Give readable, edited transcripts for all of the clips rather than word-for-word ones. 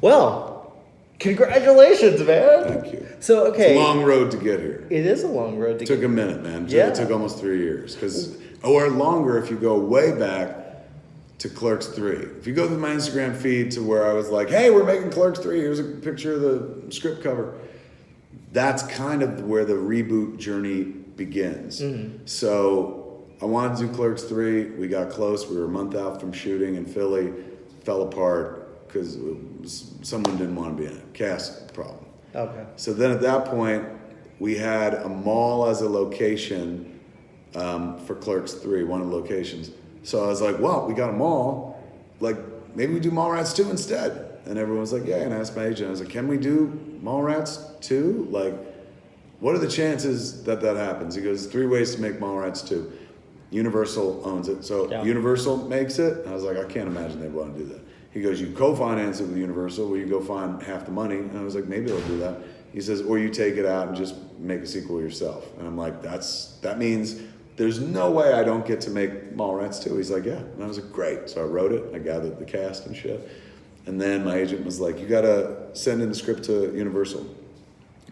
Well, congratulations, man. Thank you. So, okay. It's a long road to get here. It is a long road to It took a minute, man. Yeah. It took almost 3 years. Or longer if you go way back to Clerks 3. If you go through my Instagram feed to where I was like, hey, we're making Clerks 3. Here's a picture of the script cover. That's kind of where the reboot journey begins. Mm-hmm. So I wanted to do Clerks 3. We got close. We were a month out from shooting in Philly. Fell apart because someone didn't want to be in it. Cast problem. Okay. So then at that point, we had a mall as a location for Clerks 3, one of the locations. So I was like, well, we got a mall. Like, maybe we do Mallrats 2 instead. And everyone was like, yeah. And I asked my agent, I was like, can we do Mallrats 2? Like, what are the chances that happens? He goes, 3 ways to make Mallrats 2. Universal owns it. So Universal makes it. And I was like, I can't imagine they'd want to do that. He goes, you co-finance it with Universal, where you go find half the money. And I was like, maybe they'll do that. He says, or you take it out and just make a sequel yourself. And I'm like, that means there's no way I don't get to make Mallrats 2. He's like, yeah. And I was like, great. So I wrote it. I gathered the cast and shit. And then my agent was like, you got to send in the script to Universal.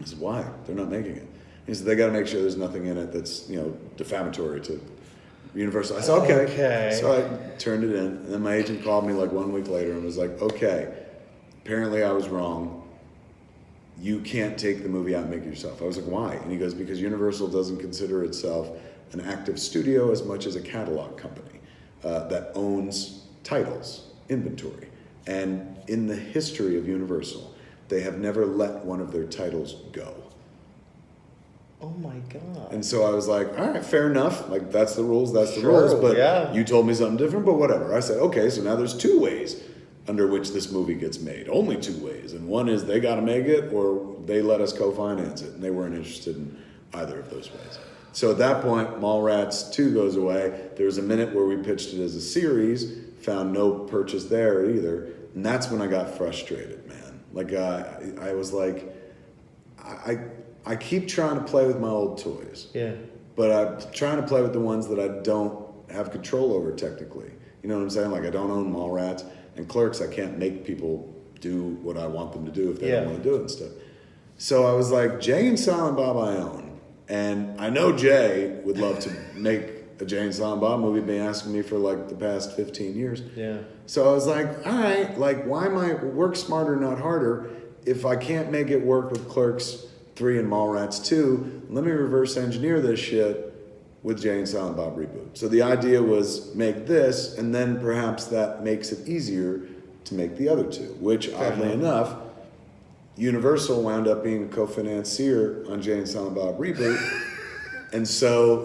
I said, why? They're not making it. He said, they got to make sure there's nothing in it that's, defamatory to Universal. I said, okay. So I turned it in. And then my agent called me like 1 week later and was like, okay, apparently I was wrong. You can't take the movie out and make it yourself. I was like, why? And he goes, because Universal doesn't consider itself an active studio as much as a catalog company that owns titles, inventory. And in the history of Universal, they have never let one of their titles go. Oh my God. And so I was like, all right, fair enough. Like, that's the rules, that's the rules. But you told me something different, but whatever. I said, okay, so now there's 2 ways under which this movie gets made. Only 2 ways. And one is they got to make it, or they let us co-finance it. And they weren't interested in either of those ways. So at that point, Mallrats 2 goes away. There was a minute where we pitched it as a series, found no purchase there either. And that's when I got frustrated, man. Like, I was like, I keep trying to play with my old toys. Yeah. But I'm trying to play with the ones that I don't have control over technically. You know what I'm saying? Like, I don't own Mallrats and Clerks. I can't make people do what I want them to do if they don't want to do it and stuff. So I was like, Jay and Silent Bob I own. And I know Jay would love to make a Jay and Silent Bob movie. Been asking me for like the past 15 years. Yeah. So I was like, all right, like, why am I work smarter, not harder? If I can't make it work with Clerks 3 and Mallrats 2, let me reverse engineer this shit with Jay and Silent Bob Reboot. So the idea was make this, and then perhaps that makes it easier to make the other 2, which oddly enough, Universal wound up being a co-financier on Jay and Silent Bob Reboot. And so,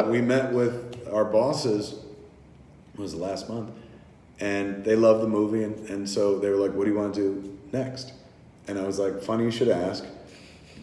we met with our bosses, it was last month, and they loved the movie, and so they were like, what do you want to do next? And I was like, funny you should ask.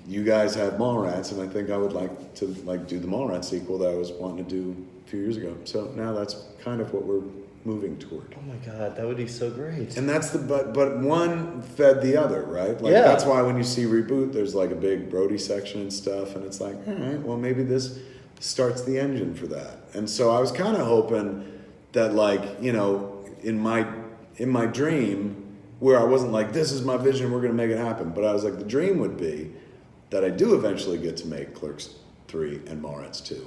You guys have Mallrats, and I think I would like to do the Mallrats sequel that I was wanting to do a few years ago. So now that's kind of what we're moving toward. Oh my God, that would be so great. And that's but one fed the other, right? Like, that's why when you see Reboot, there's like a big Brody section and stuff, and it's like, all right, well, maybe this starts the engine for that. And so I was kind of hoping that, like, in my dream, where I wasn't like, this is my vision, we're going to make it happen, but I was like, the dream would be that I do eventually get to make Clerks 3 and Mallrats 2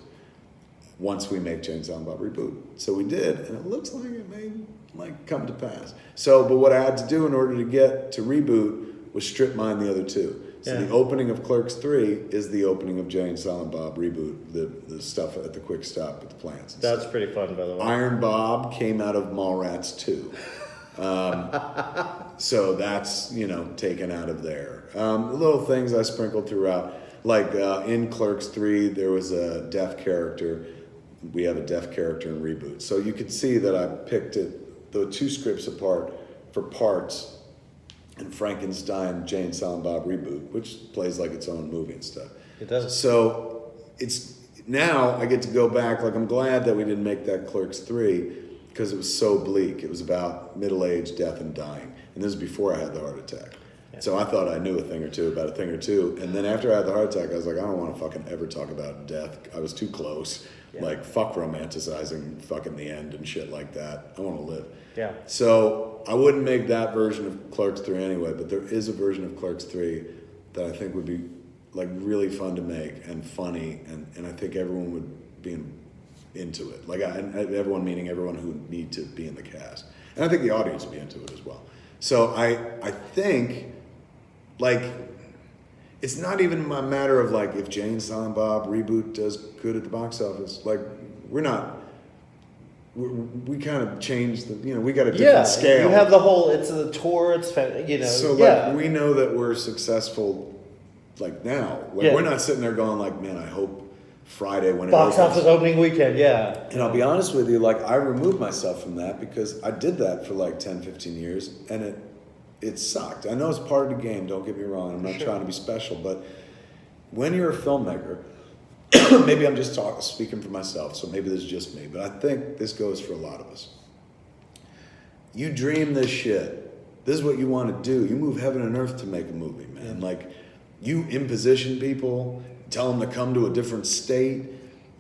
once we make Jay and Silent Bob Reboot. So we did, and it looks like it may come to pass. So, but what I had to do in order to get to Reboot was strip mine the other 2. So the opening of Clerks 3 is the opening of Jay and Silent Bob Reboot, the stuff at the quick stop at the plants. That's pretty fun, by the way. Iron Bob came out of Mallrats 2. So that's, taken out of there. Little things I sprinkled throughout. Like in Clerks 3, there was a deaf character. We have a deaf character in Reboot. So you could see that I picked the 2 scripts apart for parts and Frankenstein, Jay and Silent Bob Reboot, which plays like its own movie and stuff. It does. So now I get to go back. Like, I'm glad that we didn't make that Clerks 3 because it was so bleak. It was about middle age, death, and dying. And this was before I had the heart attack. Yeah. So I thought I knew a thing or two. And then after I had the heart attack, I was like, I don't want to fucking ever talk about death. I was too close. Yeah. Like, fuck romanticizing fucking the end and shit like that. I want to live. Yeah. So So I wouldn't make that version of Clerks 3 anyway, but there is a version of Clerks 3 that I think would be like really fun to make and funny, and I think everyone would be into it. Like and everyone meaning everyone who would need to be in the cast. And I think the audience would be into it as well. So I think, like, it's not even a matter of like if Jay and Silent Bob Reboot does good at the box office. Like, we kind of changed the, we got a different scale. You have the whole, it's a tour, it's, So like, we know that we're successful, like now. Like, we're not sitting there going like, man, I hope Friday when it box opens. office opening weekend, yeah. And I'll be honest with you, like, I removed myself from that because I did that for like 10, 15 years, and it sucked. I know it's part of the game, don't get me wrong. I'm not trying to be special, but when you're a filmmaker, maybe I'm just speaking for myself, so maybe this is just me, but I think this goes for a lot of us. You dream this shit. This is what you want to do. You move heaven and earth to make a movie, man. Like, you imposition people, tell them to come to a different state.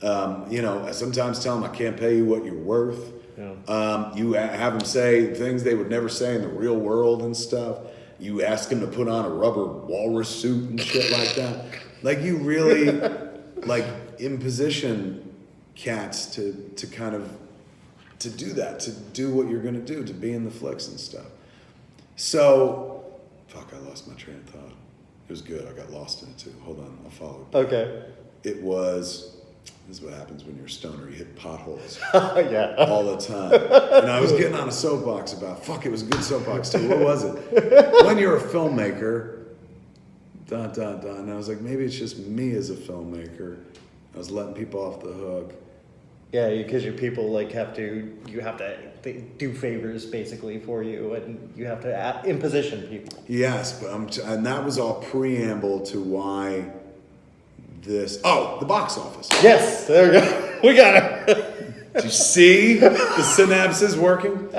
I sometimes tell them I can't pay you what you're worth. Yeah. You have them say things they would never say in the real world and stuff. You ask them to put on a rubber walrus suit and shit like that. Like, you really like imposition cats to kind of to do that, to do what you're gonna do, to be in the flicks and stuff. So, fuck, I lost my train of thought. It was good. I got lost in it too. Hold on, I'll follow. Okay. It was. This is what happens when you're a stoner. You hit potholes. Yeah. All the time. And I was getting on a soapbox about. Fuck, it was a good soapbox too. What was it? When you're a filmmaker. And I was like, maybe it's just me as a filmmaker. I was letting people off the hook. Yeah, because your people you have to do favors basically for you, and you have to imposition people. Yes, but and that was all preamble to why this. Oh, the box office. Yes, there we go. We got it. Do you see the synapses working?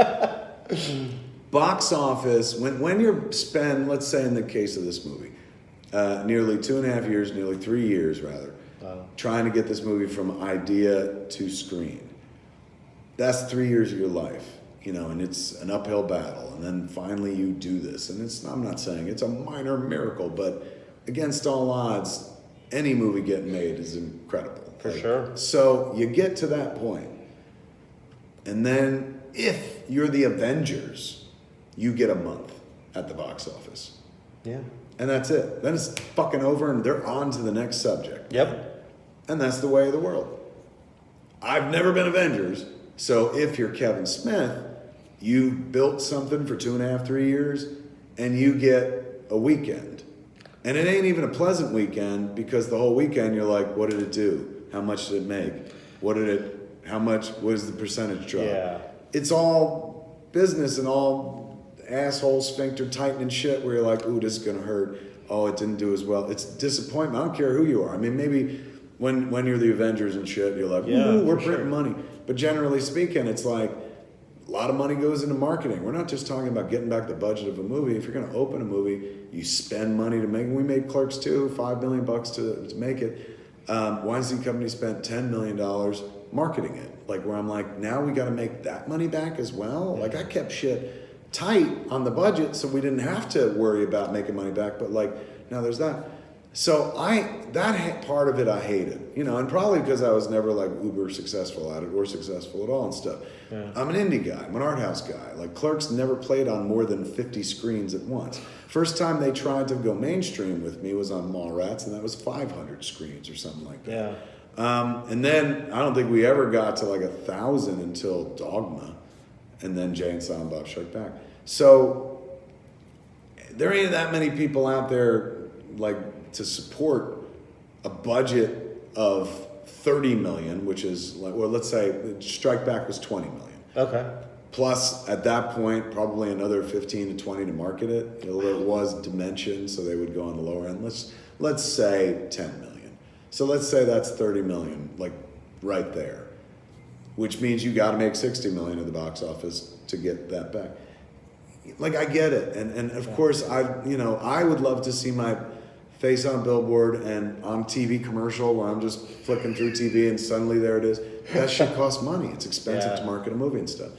Box office. When you spend, let's say in the case of this movie, nearly 2.5 years, nearly 3 years rather. Wow. Trying to get this movie from idea to screen. That's 3 years of your life, and it's an uphill battle. And then finally you do this. And I'm not saying it's a minor miracle, but against all odds, any movie getting made is incredible. For sure. So you get to that point. And then if you're the Avengers, you get a month at the box office. Yeah. And that's it. Then it's fucking over and they're on to the next subject. Yep. And that's the way of the world. I've never been Avengers, so if you're Kevin Smith, you built something for 2.5, 3 years, and you get a weekend. And it ain't even a pleasant weekend because the whole weekend you're like, what did it do? How much did it make? What is the percentage drop? Yeah. It's all business and all asshole sphincter tightening shit where you're like, ooh, this is gonna hurt. Oh, it didn't do as well. It's disappointment. I don't care who you are. I mean, maybe when you're the Avengers and shit, you're like, ooh, we're printing money. But generally speaking, it's like a lot of money goes into marketing. We're not just talking about getting back the budget of a movie. If you're going to open a movie, you spend money to make it. We made Clerks 2, $5 million to make it. Weinstein Company spent $10 million marketing it. Like, where I'm like, now we got to make that money back as well? Like, I kept shit tight on the budget so we didn't have to worry about making money back. But like, now there's that. So that part of it I hated, and probably because I was never like uber successful at it or successful at all and stuff. Yeah. I'm an indie guy. I'm an art house guy. Like, Clerks never played on more than 50 screens at once. First time they tried to go mainstream with me was on MALLRATS, and that was 500 screens or something like that. Yeah. And then I don't think we ever got to like 1,000 until DOGMA, and then Jay and Silent Bob Strike Back. So there ain't that many people out there like to support a budget of 30 million, which is like, well, let's say Strike Back was 20 million. Okay. Plus, at that point, probably another 15 to 20 to market it. It was Dimension, so they would go on the lower end. Let's say 10 million. So let's say that's 30 million, like right there, which means you got to make 60 million at the box office to get that back. Like, I get it, and of course I would love to see my face on billboard and on TV commercial where I'm just flicking through TV and suddenly there it is. That shit costs money. It's expensive to market a movie and stuff.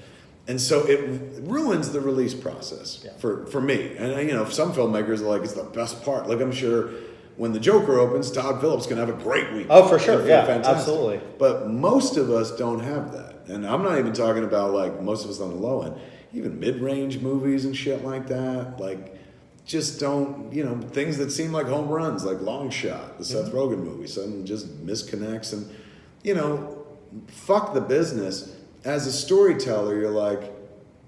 And so it ruins the release process for me. And you know, some filmmakers are like, it's the best part. Like I'm sure when the Joker opens, Todd Phillips can have a great week. Oh, for sure. Yeah, fantastic. absolutely. But most of us don't have that. And I'm not even talking about like most of us on the low end. Even mid-range movies and shit like that. Like just don't, you know, things that seem like home runs, like Long Shot, the Seth Rogen movie. Something just misconnects and, you know, fuck the business. As a storyteller, you're like,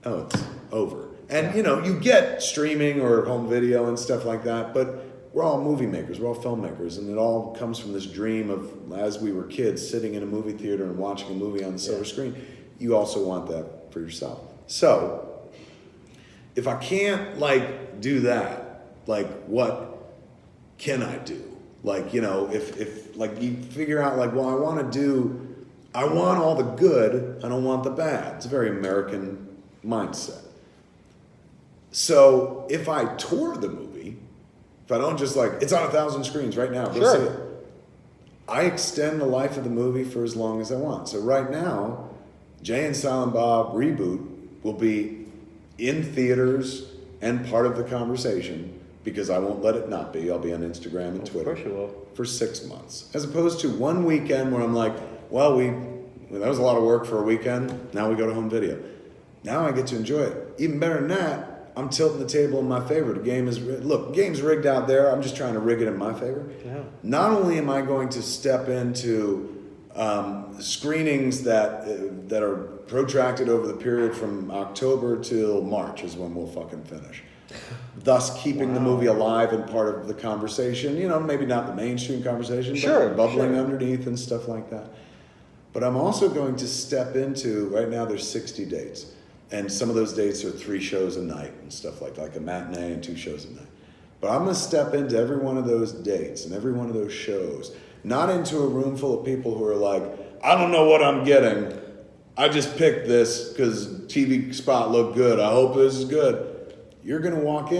oh, it's over. And, you know, you get streaming or home video and stuff like that, but we're all movie makers, we're all filmmakers, and it all comes from this dream of, as we were kids, sitting in a movie theater and watching a movie on the silver screen. You also want that for yourself. So, if I can't, like, do that, like, what can I do? Like, you know, if like, you figure out, like, well, I want all the good, I don't want the bad. It's a very American mindset. So if I tour the movie, if I don't just like, it's on 1,000 screens right now, go see it. I extend the life of the movie for as long as I want. So right now, Jay and Silent Bob Reboot will be in theaters and part of the conversation because I won't let it not be. I'll be on Instagram and Twitter. Of course you will. For 6 months. As opposed to one weekend where I'm like, well, that was a lot of work for a weekend. Now we go to home video. Now I get to enjoy it. Even better than that, I'm tilting the table in my favor. The game is, game's rigged out there. I'm just trying to rig it in my favor. Yeah. Not only am I going to step into screenings that are protracted over the period from October till March is when we'll fucking finish. Thus keeping the movie alive and part of the conversation. You know, maybe not the mainstream conversation, but bubbling underneath and stuff like that. But I'm also going to step into, right now there's 60 dates. And some of those dates are 3 shows a night and stuff like a matinee and 2 shows a night. But I'm going to step into every one of those dates and every one of those shows. Not into a room full of people who are like, I don't know what I'm getting. I just picked this because TV spot looked good. I hope this is good. I'm going to walk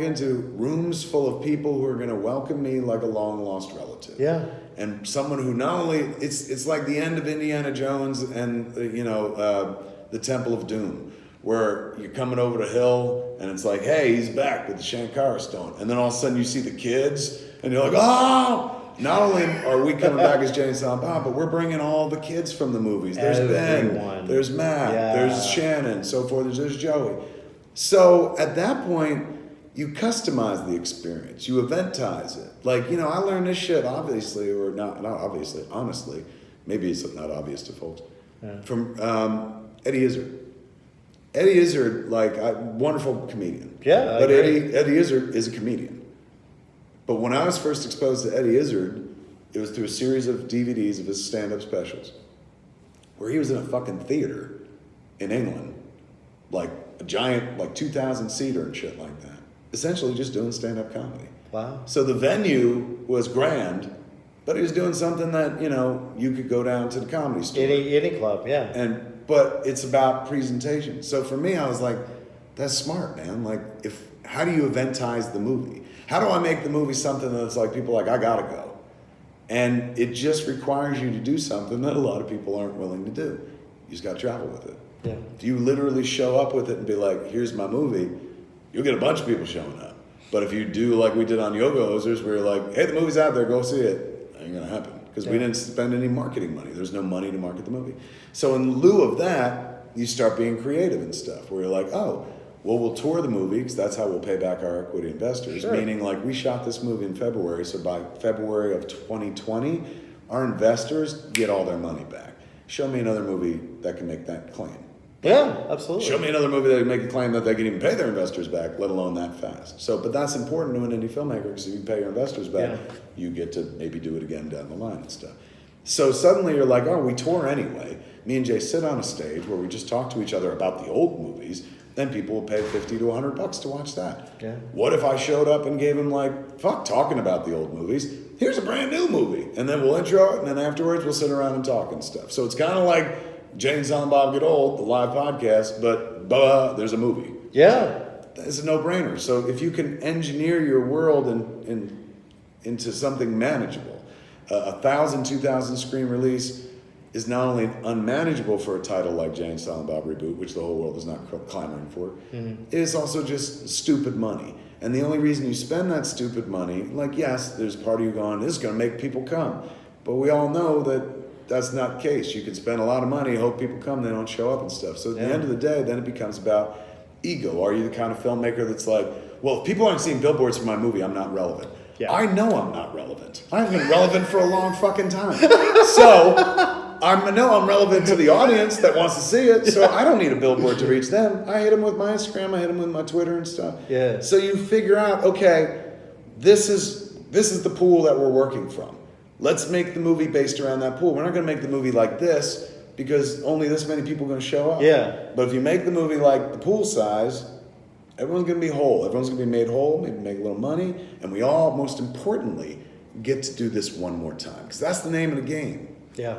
into rooms full of people who are going to welcome me like a long lost relative. Yeah. And someone who not only, it's like the end of Indiana Jones and, the Temple of Doom, where you're coming over the hill and it's like, hey, he's back with the Shankara stone. And then all of a sudden you see the kids and you're like, oh! Not only are we coming back as Jay and Silent Bob, but we're bringing all the kids from the movies. There's Ben, there's Matt, there's Shannon, so forth, there's Joey. So at that point, you customize the experience, you eventize it. Like, I learned this shit obviously, or not obviously, honestly, maybe it's not obvious to folks, from Eddie Izzard. Eddie Izzard, like a wonderful comedian. Yeah, but Eddie Izzard is a comedian. But when I was first exposed to Eddie Izzard, it was through a series of DVDs of his stand-up specials, where he was in a fucking theater in England, like a giant, like 2,000-seater and shit like that, essentially just doing stand-up comedy. Wow. So the venue was grand, but he was doing something that, you could go down to the Comedy Store. Any club, yeah. But it's about presentation. So for me, I was like, that's smart, man. Like, how do you eventize the movie? How do I make the movie something that's like, people are like, I gotta go. And it just requires you to do something that a lot of people aren't willing to do. You just gotta travel with it. Yeah. If you literally show up with it and be like, here's my movie, you'll get a bunch of people showing up. But if you do like we did on Yoga Hosers, where you're like, hey, the movie's out there, go see it, ain't gonna happen. Because we didn't spend any marketing money. There's no money to market the movie. So in lieu of that, you start being creative and stuff, where you're like, oh, well, we'll tour the movie, because that's how we'll pay back our equity investors. Sure. Meaning, like, we shot this movie in February, so by February of 2020, our investors get all their money back. Show me another movie that can make that claim. Yeah, absolutely. Show me another movie that can make a claim that they can even pay their investors back, let alone that fast. So, but that's important to an indie filmmaker, because if you pay your investors back, you get to maybe do it again down the line and stuff. So suddenly you're like, oh, we tour anyway. Me and Jay sit on a stage where we just talk to each other about the old movies. Then people will pay $50 to $100 to watch that. Yeah. What if I showed up and gave them like, fuck talking about the old movies, here's a brand new movie. And then we'll intro it, and then afterwards we'll sit around and talk and stuff. So it's kind of like Jay and Silent Bob Get Old, the live podcast, but there's a movie. Yeah. It's a no-brainer. So if you can engineer your world into something manageable, 1,000, 2,000 screen release, is not only unmanageable for a title like Jay and Silent Bob Reboot, which the whole world is not clamoring for, it is also just stupid money. And the only reason you spend that stupid money, like, yes, there's part of you going, this is going to make people come. But we all know that that's not the case. You can spend a lot of money, hope people come, they don't show up and stuff. So at the end of the day, then it becomes about ego. Are you the kind of filmmaker that's like, well, if people aren't seeing billboards for my movie, I'm not relevant. Yeah. I know I'm not relevant. I haven't been relevant for a long fucking time. So I know I'm relevant to the audience that wants to see it, so I don't need a billboard to reach them. I hit them with my Instagram, I hit them with my Twitter and stuff. Yeah. So you figure out, okay, this is the pool that we're working from. Let's make the movie based around that pool. We're not going to make the movie like this because only this many people are going to show up. Yeah. But if you make the movie like the pool size, everyone's going to be whole. Everyone's going to be made whole, maybe make a little money, and we all, most importantly, get to do this one more time because that's the name of the game. Yeah.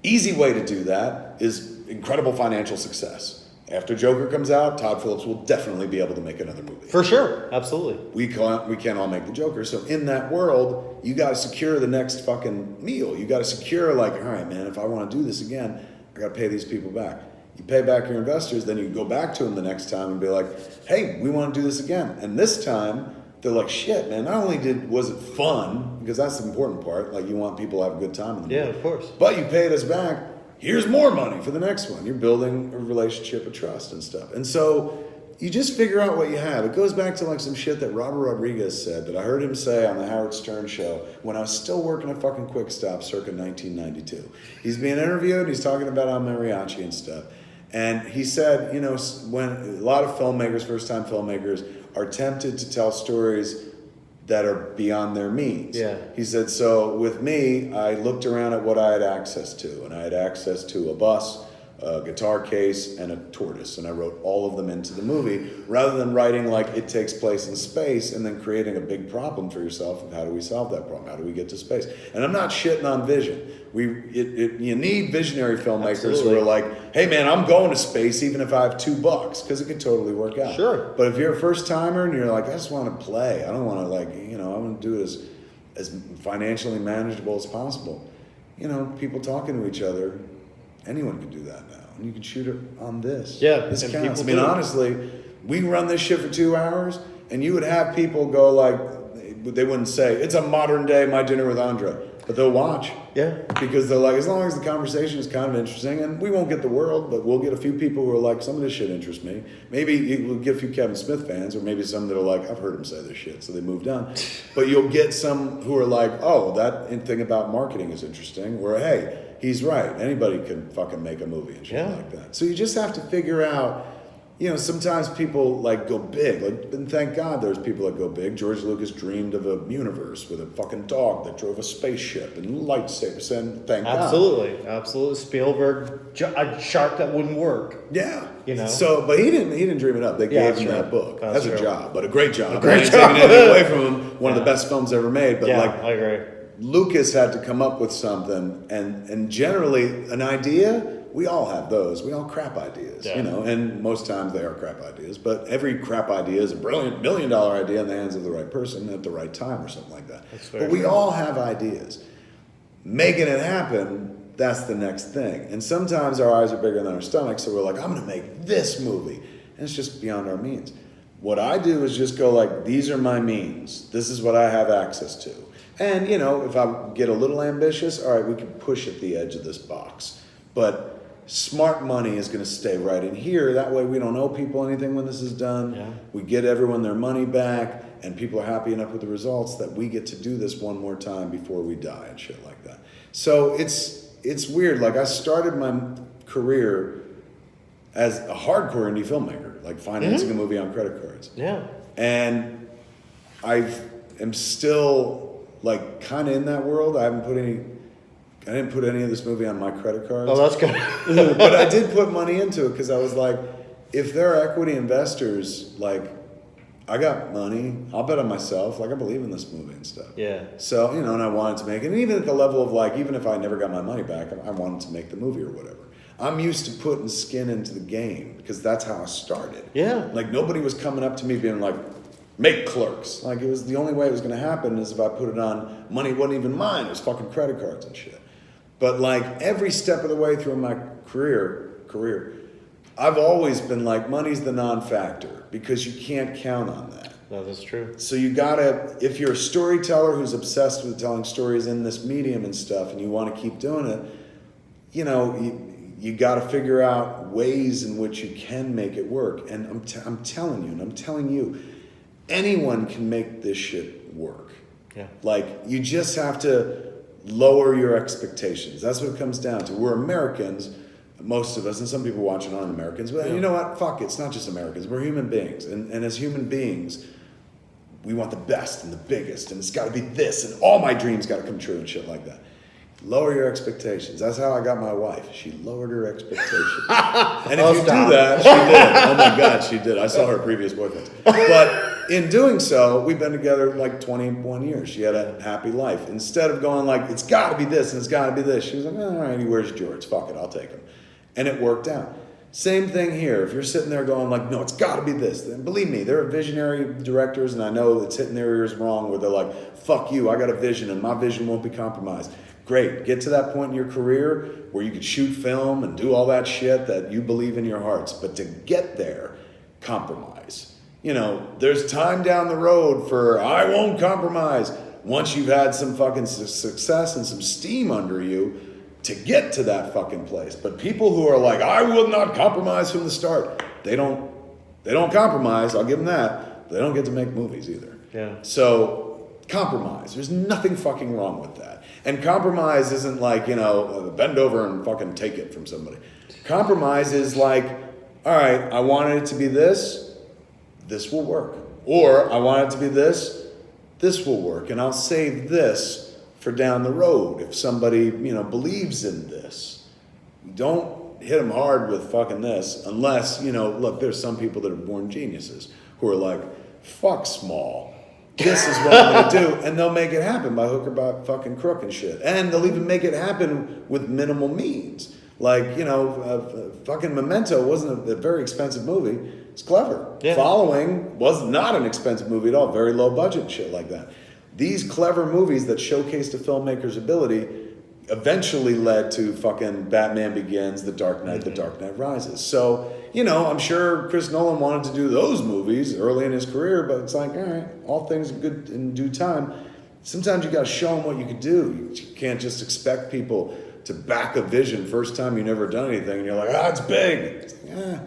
Easy way to do that is incredible financial success. After Joker comes out, Todd Phillips will definitely be able to make another movie. For sure. Absolutely. We can't all make the Joker. So in that world, you got to secure the next fucking meal. You got to secure, like, all right, man, if I want to do this again, I got to pay these people back. You pay back your investors, then you go back to them the next time and be like, hey, we want to do this again. And this time, they're like, shit, man, not only was it fun, because that's the important part, like you want people to have a good time in the movie. Yeah, of course. But you paid us back. Here's more money for the next one. You're building a relationship of trust and stuff. And so you just figure out what you have. It goes back to like some shit that Robert Rodriguez said that I heard him say on the Howard Stern show when I was still working at fucking Quick Stop circa 1992. He's being interviewed, he's talking about El Mariachi and stuff. And he said, you know, when a lot of filmmakers, first-time filmmakers, are tempted to tell stories that are beyond their means. Yeah. He said, so with me, I looked around at what I had access to, and I had access to a bus, a guitar case, and a tortoise, and I wrote all of them into the movie, rather than writing like it takes place in space and then creating a big problem for yourself of how do we solve that problem, how do we get to space. And I'm not shitting on vision. You need visionary filmmakers who are like, hey man, I'm going to space even if I have $2, because it could totally work out. Sure. But if you're a first timer and you're like, I just want to play, I don't want to like, you know, I want to do it as financially manageable as possible. You know, people talking to each other, anyone can do that now. And you can shoot it on this. Yeah. This counts. I mean, honestly, we run this shit for 2 hours and you would have people go like, they wouldn't say, it's a modern day My Dinner with Andre. But they'll watch. Yeah. Because they're like, as long as the conversation is kind of interesting, and we won't get the world, but we'll get a few people who are like, some of this shit interests me. Maybe we'll get a few Kevin Smith fans, or maybe some that are like, I've heard him say this shit, so they moved on. But you'll get some who are like, oh, that thing about marketing is interesting, or hey, he's right. Anybody can fucking make a movie and shit like that. So you just have to figure out, you know, sometimes people like go big, like, and thank God there's people that go big. George Lucas dreamed of a universe with a fucking dog that drove a spaceship and lightsabers, and thank God. Absolutely. Spielberg, a shark that wouldn't work. Yeah. You know. So, but he didn't dream it up. They gave him true. that book. That's a true. job, but a great job. Great I ain't job. taking anything away from him. One of the best films ever made. But like, I agree. Lucas had to come up with something, and generally an idea. We all have those. We all crap ideas, you know, and most times they are crap ideas. But every crap idea is a brilliant $1 million idea in the hands of the right person at the right time or something like that. But we all have ideas. Making it happen, that's the next thing. And sometimes our eyes are bigger than our stomachs, so we're like, I'm going to make this movie. And it's just beyond our means. What I do is just go like, these are my means. This is what I have access to. And, you know, if I get a little ambitious, all right, we can push at the edge of this box. But smart money is going to stay right in here. That way we don't owe people anything when this is done. Yeah. We get everyone their money back, and people are happy enough with the results that we get to do this one more time before we die and shit like that. So it's weird. Like, I started my career as a hardcore indie filmmaker, like financing a movie on credit cards. Yeah. And I am still like kind of in that world. I didn't put any of this movie on my credit cards. Oh, that's good. But I did put money into it because I was like, if there are equity investors, like, I got money, I'll bet on myself. Like, I believe in this movie and stuff. Yeah. So, you know, and I wanted to make it. And even at the level of, like, even if I never got my money back, I wanted to make the movie or whatever. I'm used to putting skin into the game because that's how I started. Yeah. Like, nobody was coming up to me being like, make Clerks. Like, the only way it was going to happen is if I put it on money wasn't even mine. It was fucking credit cards and shit. But like every step of the way through my career, I've always been like, money's the non-factor because you can't count on that. No, that's true. So you gotta, if you're a storyteller who's obsessed with telling stories in this medium and stuff, and you want to keep doing it, you know, you got to figure out ways in which you can make it work. And I'm telling you, anyone can make this shit work. Yeah. Like, you just have to lower your expectations. That's what it comes down to. We're Americans, most of us, and some people watching aren't Americans, but you know what? Fuck it. It's not just Americans. We're human beings. And as human beings, we want the best and the biggest, and it's got to be this, and all my dreams got to come true and shit like that. Lower your expectations. That's how I got my wife. She lowered her expectations. And if you do that, she did. Oh my God, she did. I saw her previous boyfriends. But in doing so, we've been together like 21 years. She had a happy life. Instead of going like, it's got to be this and it's got to be this, she was like, all right, where's George? Fuck it, I'll take him. And it worked out. Same thing here. If you're sitting there going like, no, it's got to be this, then believe me, there are visionary directors, and I know it's hitting their ears wrong where they're like, fuck you, I got a vision and my vision won't be compromised. Great. Get to that point in your career where you can shoot film and do all that shit that you believe in your hearts. But to get there, compromise. You know, there's time down the road for I won't compromise once you've had some fucking success and some steam under you to get to that fucking place. But people who are like, I will not compromise from the start, they don't compromise, I'll give them that. They don't get to make movies either. Yeah. So compromise. There's nothing fucking wrong with that. And compromise isn't like, you know, bend over and fucking take it from somebody. Compromise is like, all right, I wanted it to be this will work. Or I want it to be this will work. And I'll save this for down the road if somebody, you know, believes in this. Don't hit them hard with fucking this unless, you know, look, there's some people that are born geniuses who are like, fuck small. This is what I'm going to do. And they'll make it happen by hook or by fucking crook and shit. And they'll even make it happen with minimal means. Like, you know, fucking Memento wasn't a very expensive movie. It's clever. Yeah. Following was not an expensive movie at all. Very low budget and shit like that. These clever movies that showcased a filmmaker's ability eventually led to fucking Batman Begins, The Dark Knight, The Dark Knight Rises. So, you know, I'm sure Chris Nolan wanted to do those movies early in his career, but it's like, all right, all things are good in due time. Sometimes you got to show them what you can do. You can't just expect people to back a vision first time you've never done anything, and you're like, it's big. It's like,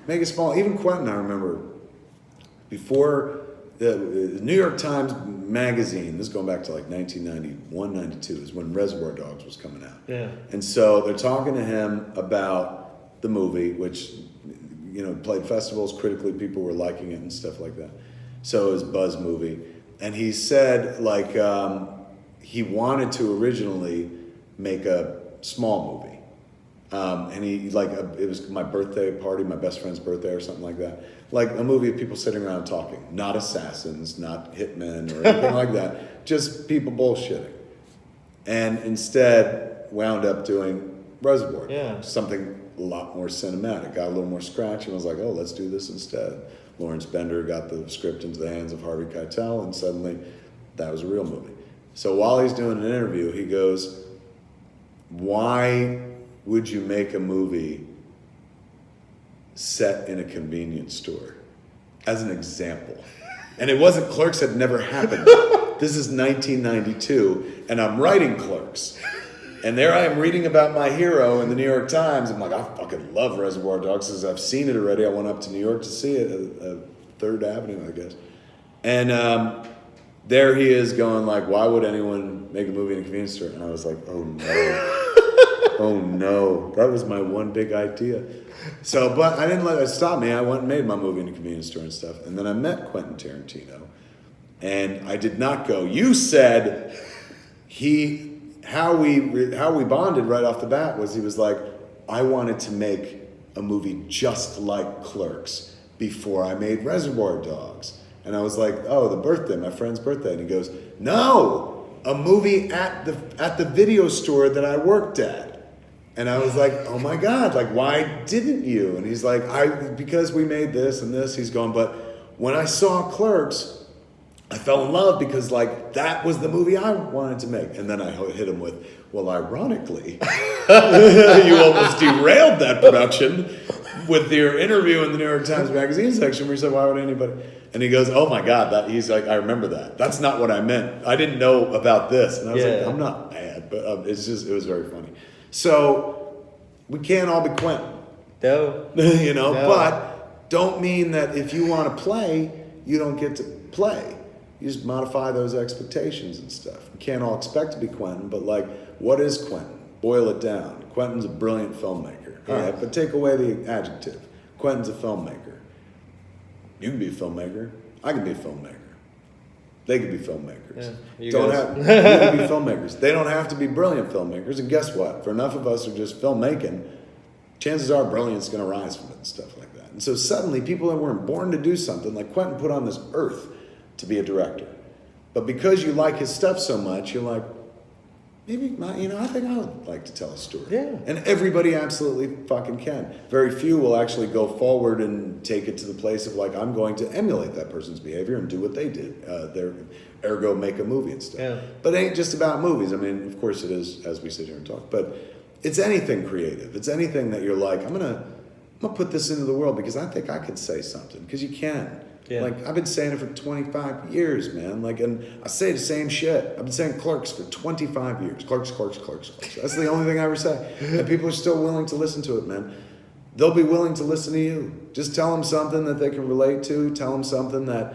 make it small. Even Quentin, I remember, before the New York Times magazine, this is going back to like 1991, 92, is when Reservoir Dogs was coming out. Yeah. And so they're talking to him about the movie, which, you know, played festivals, critically people were liking it and stuff like that. So it was Buzz movie. And he said, like, he wanted to originally make a small movie. And he, like, it was my birthday party, my best friend's birthday or something like that. Like a movie of people sitting around talking, not assassins, not hitmen or anything like that, just people bullshitting. And instead wound up doing Reservoir. Yeah. Something a lot more cinematic, got a little more scratch, and was like, oh, let's do this instead. Lawrence Bender got the script into the hands of Harvey Keitel, and suddenly that was a real movie. So while he's doing an interview, he goes, why would you make a movie set in a convenience store? As an example. And it wasn't Clerks, had never happened. This is 1992, and I'm writing Clerks. And there I am reading about my hero in the New York Times. I'm like, I fucking love Reservoir Dogs because I've seen it already. I went up to New York to see it, at 3rd Avenue, I guess. And there he is going like, why would anyone make a movie in a convenience store? And I was like, oh no. Oh no. That was my one big idea. So, but I didn't let it stop me. I went and made my movie in a convenience store and stuff. And then I met Quentin Tarantino. And I did not go, you said how we bonded right off the bat was he was like, I wanted to make a movie just like Clerks before I made Reservoir Dogs. And I was like, oh, my friend's birthday. And he goes, no, a movie at the video store that I worked at. And I was like, oh my God, like, why didn't you? And he's like, because we made this and this. He's going, but when I saw Clerks, I fell in love because like that was the movie I wanted to make. And then I hit him with, well, ironically, you almost derailed that production with your interview in the New York Times Magazine section where you said, why would anybody? And he goes, oh my God, he's like, I remember that. That's not what I meant. I didn't know about this. And I was like, I'm not mad, but it was very funny. So we can't all be Quentin. No. But don't mean that if you want to play, you don't get to play. You just modify those expectations and stuff. You can't all expect to be Quentin, but like, what is Quentin? Boil it down. Quentin's a brilliant filmmaker. All right, but take away the adjective. Quentin's a filmmaker. You can be a filmmaker. I can be a filmmaker. They can be filmmakers. You can be filmmakers. They don't have to be brilliant filmmakers. And guess what? For enough of us who are just filmmaking, chances are brilliance is going to rise from it and stuff like that. And so suddenly people that weren't born to do something, like Quentin put on this earth to be a director. But because you like his stuff so much, you're like, maybe, I think I would like to tell a story. Yeah. And everybody absolutely fucking can. Very few will actually go forward and take it to the place of like, I'm going to emulate that person's behavior and do what they did. Ergo make a movie and stuff. Yeah. But it ain't just about movies. I mean, of course it is, as we sit here and talk. But it's anything creative. It's anything that you're like, I'm gonna put this into the world because I think I can say something. Because you can. Yeah. Like, I've been saying it for 25 years, man. Like, and I say the same shit. I've been saying clerks for 25 years. Clerks. That's the only thing I ever say. And people are still willing to listen to it, man. They'll be willing to listen to you. Just tell them something that they can relate to. Tell them something that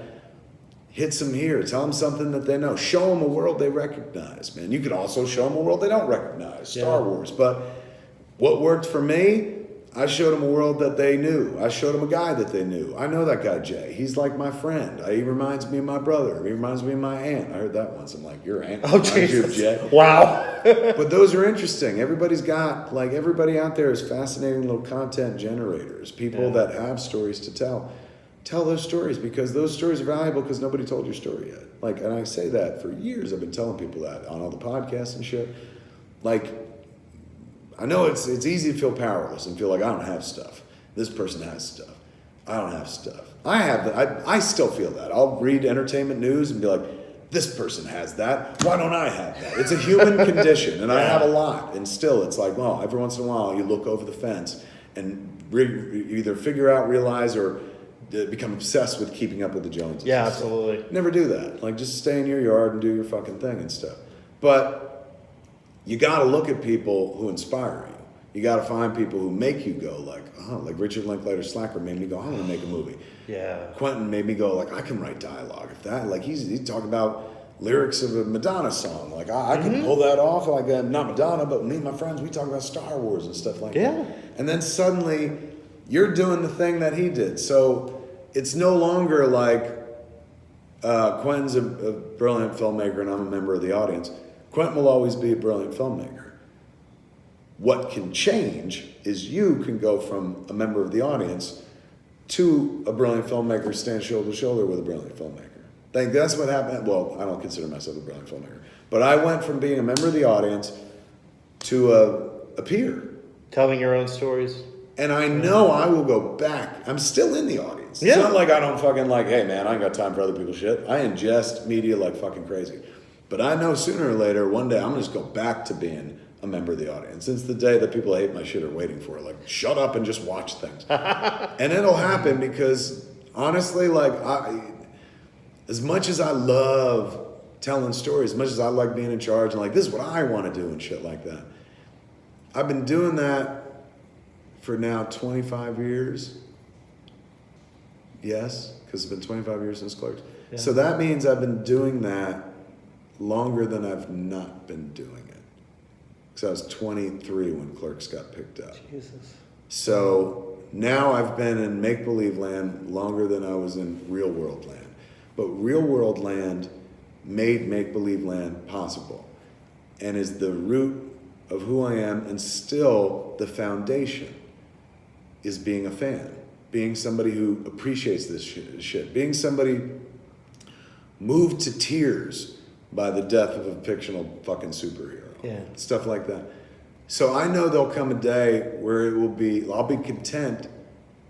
hits them here. Tell them something that they know. Show them a world they recognize, man. You could also show them a world they don't recognize. Star Wars. But what worked for me, I showed them a world that they knew. I showed them a guy that they knew. I know that guy, Jay. He's like my friend. He reminds me of my brother. He reminds me of my aunt. I heard that once. I'm like, your aunt? Oh, Jesus. Jay. Wow. But those are interesting. Everybody out there is fascinating little content generators. People that have stories to tell. Tell those stories because those stories are valuable because nobody told your story yet. Like, and I say that for years. I've been telling people that on all the podcasts and shit. Like, I know it's easy to feel powerless and feel like I don't have stuff. This person has stuff. I don't have stuff. I still feel that. I'll read entertainment news and be like, this person has that. Why don't I have that? It's a human condition, and I have a lot. And still, it's like, well, every once in a while, you look over the fence and either figure out, realize, or become obsessed with keeping up with the Joneses. Yeah, absolutely. Never do that. Like, just stay in your yard and do your fucking thing and stuff. But you got to look at people who inspire you. You got to find people who make you go like, oh, like Richard Linklater's Slacker made me go, I want to make a movie. Yeah. Quentin made me go like, I can write dialogue. If that, like he's talking about lyrics of a Madonna song. Like I can pull that off. Like not Madonna, but me and my friends, we talk about Star Wars and stuff like that. And then suddenly you're doing the thing that he did. So it's no longer like Quentin's a brilliant filmmaker and I'm a member of the audience. Quentin will always be a brilliant filmmaker. What can change is you can go from a member of the audience to a brilliant filmmaker, stand shoulder to shoulder with a brilliant filmmaker. I think that's what happened. Well, I don't consider myself a brilliant filmmaker, but I went from being a member of the audience to a peer. Telling your own stories. And I know I will go back. I'm still in the audience. Yeah. It's not like I don't fucking like, hey man, I ain't got time for other people's shit. I ingest media like fucking crazy. But I know sooner or later, one day, I'm going to just go back to being a member of the audience. It's the day that people hate my shit are waiting for. Like, shut up and just watch things. And it'll happen because, honestly, like, as much as I love telling stories, as much as I like being in charge and like, this is what I want to do and shit like that, I've been doing that for now 25 years. Yes, because it's been 25 years since Clerks. Yeah. So that means I've been doing that longer than I've not been doing it. Because I was 23 when Clerks got picked up. Jesus. So now I've been in make-believe land longer than I was in real-world land. But real-world land made make-believe land possible and is the root of who I am, and still the foundation is being a fan, being somebody who appreciates this shit, being somebody moved to tears by the death of a fictional fucking superhero. Yeah. Stuff like that. So I know there'll come a day where I'll be content,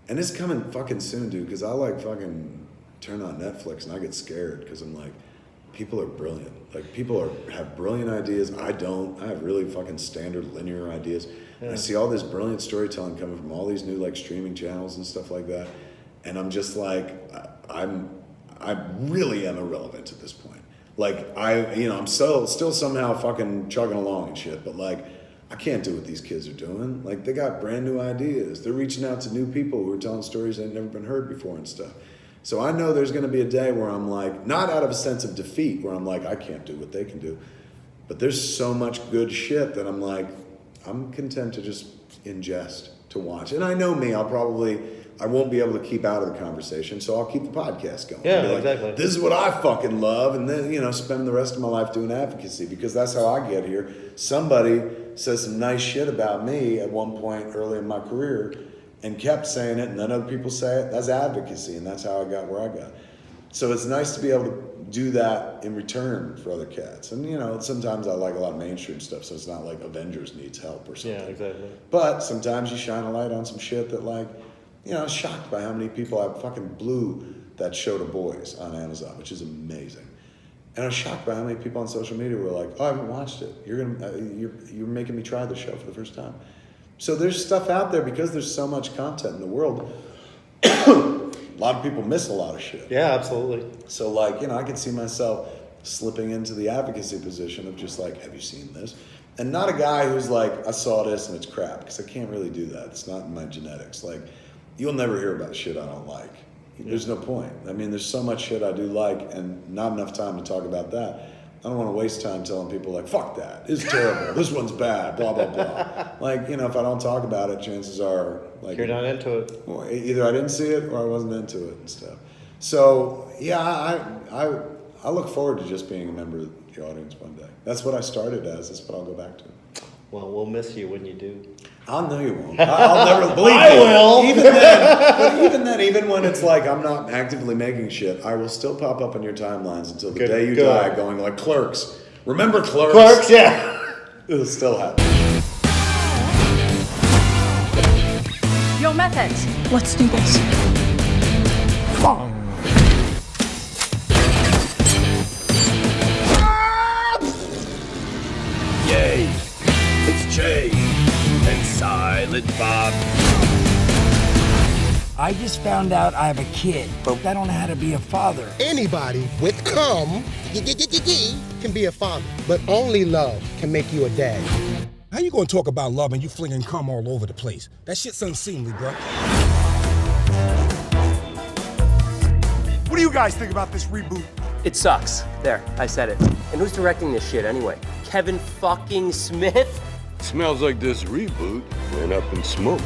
and it's coming fucking soon, dude, because I like fucking turn on Netflix and I get scared because I'm like, people are brilliant. Like people have brilliant ideas. I don't. I have really fucking standard linear ideas. Yeah. And I see all this brilliant storytelling coming from all these new like streaming channels and stuff like that. And I'm just like, I really am irrelevant at this point. Like I'm still somehow fucking chugging along and shit, but like I can't do what these kids are doing. Like they got brand new ideas. They're reaching out to new people who are telling stories that have never been heard before and stuff. So I know there's going to be a day where I'm like, not out of a sense of defeat, where I'm like, I can't do what they can do. But there's so much good shit that I'm like, I'm content to just ingest, to watch. And I know me, I won't be able to keep out of the conversation, so I'll keep the podcast going. Yeah, like, exactly. This is what I fucking love, and then, spend the rest of my life doing advocacy, because that's how I get here. Somebody says some nice shit about me at one point early in my career, and kept saying it, and then other people say it. That's advocacy, and that's how I got where I got. So it's nice to be able to do that in return for other cats. And, sometimes I like a lot of mainstream stuff, so it's not like Avengers needs help or something. Yeah, exactly. But sometimes you shine a light on some shit that, like, I was shocked by how many people I fucking blew that show to boys on Amazon, which is amazing. And I was shocked by how many people on social media were like, oh, I haven't watched it. You're making me try the show for the first time. So there's stuff out there because there's so much content in the world. A lot of people miss a lot of shit. Yeah, absolutely. So like, I can see myself slipping into the advocacy position of just like, have you seen this? And not a guy who's like, I saw this and it's crap, because I can't really do that. It's not in my genetics. Like, you'll never hear about shit I don't like. There's no point. I mean, there's so much shit I do like and not enough time to talk about that. I don't want to waste time telling people like, fuck that, it's terrible, this one's bad, blah, blah, blah. Like, if I don't talk about it, chances are, like... You're not into it. Well, either I didn't see it or I wasn't into it and stuff. So, yeah, I look forward to just being a member of the audience one day. That's what I started as, that's what I'll go back to. Well, we'll miss you when you do. I know you won't. I'll never believe I you. will. Even then, even when it's like I'm not actively making shit, I will still pop up on your timelines until the day you die, going like CLERKS. Remember CLERKS? CLERKS, yeah. It'll still happen. Your methods. Let's do this. Yay! It's Jay and Silent Bob. I just found out I have a kid, but I don't know how to be a father. Anybody with cum can be a father, but only love can make you a dad. How you gonna talk about love and you flinging cum all over the place? That shit's unseemly, bro. What do you guys think about this reboot? It sucks. There, I said it. And who's directing this shit anyway? Kevin fucking Smith? Smells like this reboot went up in smoke.